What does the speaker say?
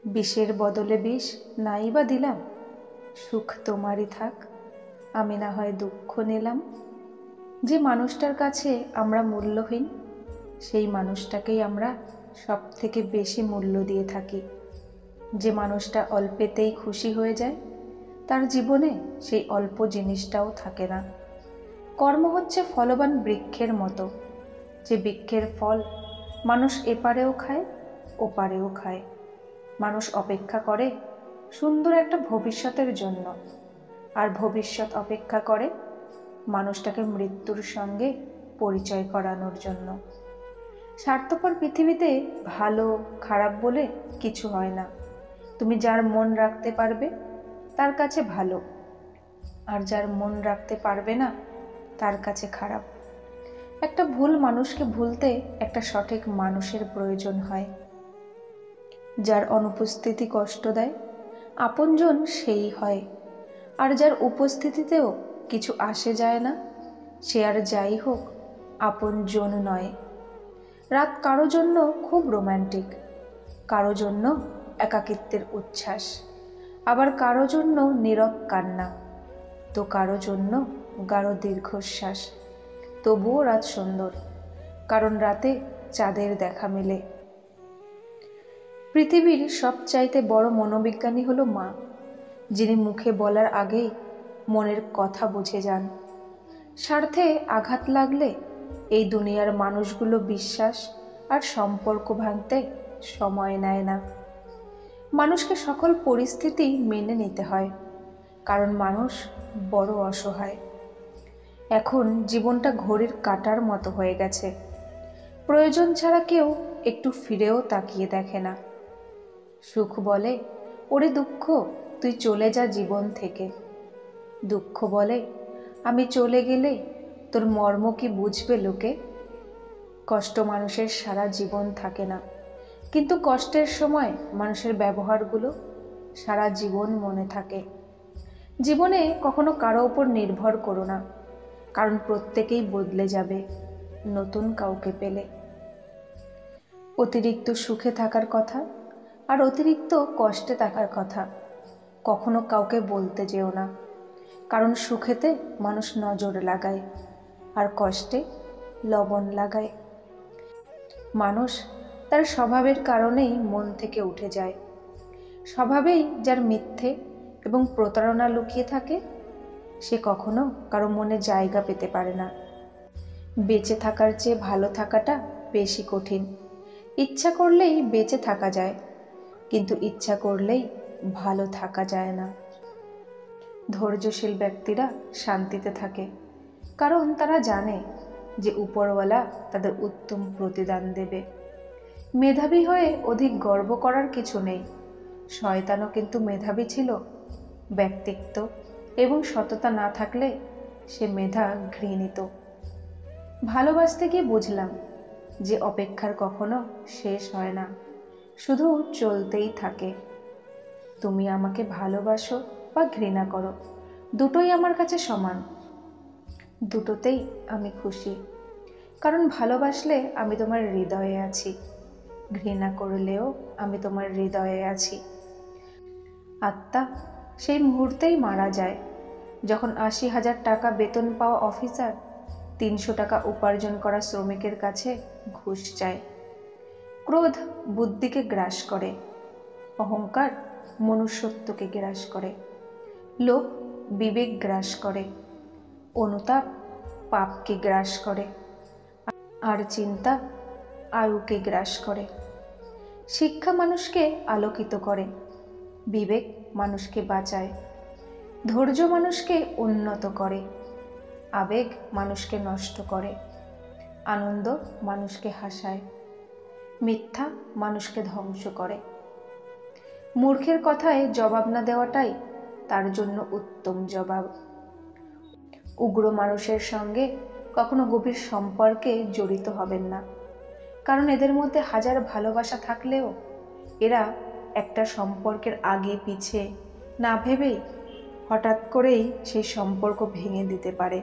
বিষের বদলে বিষ নাই বা দিলাম, সুখ তোমারই থাক, আমি না হয় দুঃখ নিলাম। যে মানুষটার কাছে আমরা মূল্যহীন, সেই মানুষটাকেই আমরা সব থেকে বেশি মূল্য দিয়ে থাকি। যে মানুষটা অল্পেতেই খুশি হয়ে যায়, তার জীবনে সেই অল্প জিনিসটাও থাকে না। কর্ম হচ্ছে ফলবান বৃক্ষের মতো, যে বৃক্ষের ফল মানুষ এপারেও খায় ওপারেও খায়। মানুষ অপেক্ষা করে সুন্দর একটা ভবিষ্যতের জন্য, আর ভবিষ্যৎ অপেক্ষা করে মানুষটাকে মৃত্যুর সঙ্গে পরিচয় করানোর জন্য। স্বার্থপর পৃথিবীতে ভালো খারাপ বলে কিছু হয় না। তুমি যার মন রাখতে পারবে তার কাছে ভালো, আর যার মন রাখতে পারবে না তার কাছে খারাপ। একটা ভুল মানুষকে ভুলতে একটা সঠিক মানুষের প্রয়োজন হয়। যার অনুপস্থিতি কষ্ট দেয় আপনজন সেই হয়, আর যার উপস্থিতিতেও কিছু আসে যায় না সে আর যাই হোক আপনজন নয়। রাত কারো জন্য খুব রোম্যান্টিক, কারো জন্য একাকিত্বের উচ্ছ্বাস, আবার কারো জন্য নীরব কান্না, তো কারো জন্য গাঢ় দীর্ঘশ্বাস। তবুও রাত সুন্দর, কারণ রাতে চাঁদের দেখা মেলে। পৃথিবীর সবচাইতে বড় মনোবিজ্ঞানী হলো মা, যিনি মুখে বলার আগেই মনের কথা বুঝে যান। স্বার্থে আঘাত লাগলে এই দুনিয়ার মানুষগুলো বিশ্বাস আর সম্পর্ক ভাঙতে সময় নেয় না। মানুষকে সকল পরিস্থিতি মেনে নিতে হয়, কারণ মানুষ বড় অসহায়। এখন জীবনটা ঘড়ির কাঁটার মতো হয়ে গেছে, প্রয়োজন ছাড়া কেউ একটু ফিরেও তাকিয়ে দেখে না। সুখ বলে, ওরে দুঃখ তুই চলে যা জীবন থেকে। দুঃখ বলে, আমি চলে গেলে তোর মর্ম কি বুঝবে লোকে। কষ্ট মানুষের সারা জীবন থাকে না, কিন্তু কষ্টের সময় মানুষের ব্যবহারগুলো সারা জীবন মনে থাকে। জীবনে কখনো কারো উপর নির্ভর করো না, কারণ প্রত্যেকেই বদলে যাবে নতুন কাউকে পেলে। অতিরিক্ত সুখে থাকার কথা আর অতিরিক্ত কষ্টে থাকার কথা কখনো কাউকে বলতে যেও না, কারণ সুখেতে মানুষ নজর লাগায় আর কষ্টে লবণ লাগায়। মানুষ তার স্বভাবের কারণেই মন থেকে উঠে যায়। স্বভাবেই যার মিথ্যে এবং প্রতারণা লুকিয়ে থাকে, সে কখনো কারো মনে জায়গা পেতে পারে না। বেঁচে থাকার চেয়ে ভালো থাকাটা বেশি কঠিন। ইচ্ছা করলেই বেঁচে থাকা যায়, কিন্তু ইচ্ছা করলেই ভালো থাকা যায় না। ধৈর্যশীল ব্যক্তিরা শান্তিতে থাকে, কারণ তারা জানে যে উপরওয়ালা তাদের উত্তম প্রতিদান দেবে। মেধাবী হয়ে অধিক গর্ব করার কিছু নেই, শয়তানও কিন্তু মেধাবী ছিল। ব্যক্তিত্ব এবং সততা না থাকলে সে মেধা ঘৃণিত। ভালোবাসতে গিয়ে বুঝলাম যে অপেক্ষার কখনো শেষ হয় না, শুধু চলতেই থাকে। তুমি আমাকে ভালোবাসো বা ঘৃণা করো, দুটোই আমার কাছে সমান। দুটোতেই আমি খুশি, কারণ ভালোবাসলে আমি তোমার হৃদয়ে আছি, ঘৃণা করলেও আমি তোমার হৃদয়ে আছি। আত্মা সেই মুহূর্তেই মারা যায় যখন ৮০,০০০ টাকা বেতন পাওয়া অফিসার ৩০০ টাকা উপার্জন করা শ্রমিকের কাছে ঘুষ চায়। ক্রোধ বুদ্ধিকে গ্রাস করে, অহংকার মনুষ্যত্বকে গ্রাস করে, লোভ বিবেক গ্রাস করে, অনুতাপ পাপকে গ্রাস করে, আর চিন্তা আয়ুকে গ্রাস করে। শিক্ষা মানুষকে আলোকিত করে, বিবেক মানুষকে বাঁচায়, ধৈর্য মানুষকে উন্নত করে, আবেগ মানুষকে নষ্ট করে, আনন্দ মানুষকে হাসায়, মিথ্যা মানুষকে ধ্বংস করে। মূর্খের কথায় জবাব না দেওয়াটাই তার জন্য উত্তম জবাব। উগ্র মানুষের সঙ্গে কখনো গভীর সম্পর্কে জড়িত হবেন না, কারণ এদের মধ্যে হাজার ভালোবাসা থাকলেও এরা একটা সম্পর্কের আগে পিছে না ভেবেই হঠাৎ করেই সেই সম্পর্ক ভেঙে দিতে পারে।